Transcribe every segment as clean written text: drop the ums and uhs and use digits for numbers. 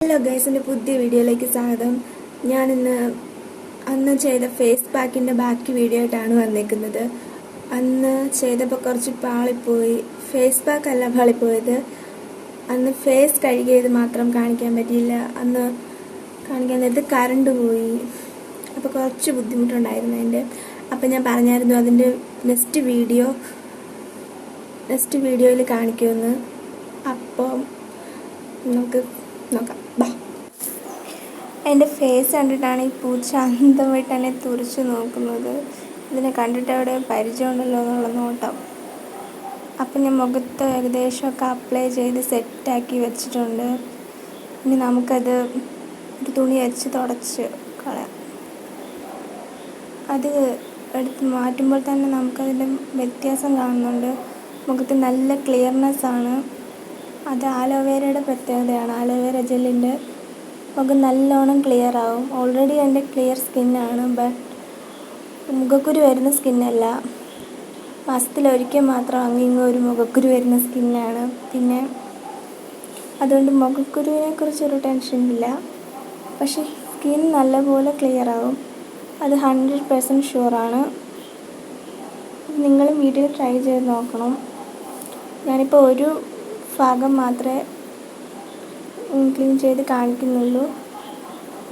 Hello guys, എൻ്റെ പുതിയ വീഡിയോയിലേക്ക് സ്വാഗതം. ഞാനിന്ന് അന്ന് ചെയ്ത ഫേസ് പാക്കിൻ്റെ ബാക്കി വീഡിയോ ആയിട്ടാണ് വന്നേക്കുന്നത്. അന്ന് ചെയ്തപ്പോൾ കുറച്ച് പാളിപ്പോയി. ഫേസ് പാക്ക് അല്ല പാളിപ്പോയത്, അന്ന് ഫേസ് കഴുകിയത് മാത്രം കാണിക്കാൻ പറ്റിയില്ല. അന്ന് കാണിക്കാൻ നേരത്ത് കറണ്ട് പോയി, അപ്പോൾ കുറച്ച് ബുദ്ധിമുട്ടുണ്ടായിരുന്നു അതിൻ്റെ. അപ്പം ഞാൻ പറഞ്ഞായിരുന്നു അതിൻ്റെ നെക്സ്റ്റ് വീഡിയോയിൽ കാണിക്കുമെന്ന്. അപ്പോൾ നമുക്ക് നോക്കാം. എൻ്റെ ഫേസ് കണ്ടിട്ടാണ് ഈ പൂച്ച അന്തമായിട്ട് എന്നെ തുറിച്ച് നോക്കുന്നത്. ഇതിനെ കണ്ടിട്ട് അവിടെ പരിചയമുണ്ടല്ലോ എന്നുള്ള നോട്ടം. അപ്പം ഞാൻ മുഖത്ത് ഏകദേശമൊക്കെ അപ്ലൈ ചെയ്ത് സെറ്റാക്കി വെച്ചിട്ടുണ്ട്. ഇനി നമുക്കത് ഒരു തുണി വെച്ച് തുടച്ച് കളയാം. അത് എടുത്ത് മാറ്റുമ്പോൾ തന്നെ നമുക്കതിൻ്റെ വ്യത്യാസം കാണുന്നുണ്ട്. മുഖത്ത് നല്ല ക്ലിയർനെസ്സാണ്. അത് ആലോവേരയുടെ പ്രത്യേകതയാണ്. ആലോവേര ജെല്ലിൻ്റെ മുഖം നല്ലോണം ക്ലിയർ ആവും. ഓൾറെഡി എൻ്റെ ക്ലിയർ സ്കിന്നാണ്, ബട്ട് മുഖക്കുരു വരുന്ന സ്കിന്നല്ല. മാസത്തിലൊരിക്കൽ മാത്രം അങ്ങിങ്ങും ഒരു മുഖക്കുരു വരുന്ന സ്കിന്നാണ്. പിന്നെ അതുകൊണ്ട് മുഖക്കുരുവിനെ കുറിച്ചൊരു ടെൻഷനില്ല. പക്ഷേ സ്കിൻ നല്ലപോലെ ക്ലിയർ ആവും, അത് 100% ഷുവറാണ്. നിങ്ങൾ വീട്ടിൽ ട്രൈ ചെയ്ത് നോക്കണം. ഞാനിപ്പോൾ ഒരു ഭാഗം മാത്രമേ ക്ലീൻ ചെയ്ത് കാണിക്കുന്നുള്ളൂ.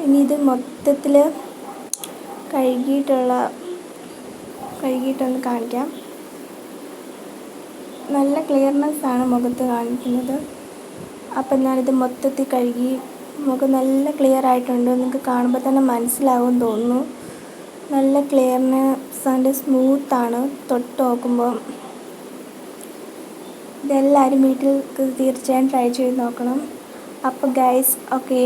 ഇനി ഇത് മൊത്തത്തിൽ കഴുകിയിട്ടൊന്ന് കാണിക്കാം. നല്ല ക്ലിയർനെസ്സാണ് മുഖത്ത് കാണിക്കുന്നത്. അപ്പം ഞാനിത് മൊത്തത്തിൽ കഴുകി മുഖം നല്ല ക്ലിയർ ആയിട്ടുണ്ട്. നിങ്ങൾക്ക് കാണുമ്പോൾ തന്നെ മനസ്സിലാവും തോന്നുന്നു. നല്ല ക്ലിയർനെസ് ആൻഡ് സ്മൂത്താണ് തൊട്ട് നോക്കുമ്പോൾ. ഇതെല്ലാവരും വീട്ടിൽ തീർച്ചയായും ട്രൈ ചെയ്ത് നോക്കണം. അപ്പോൾ ഗൈസ്, ഓക്കെ.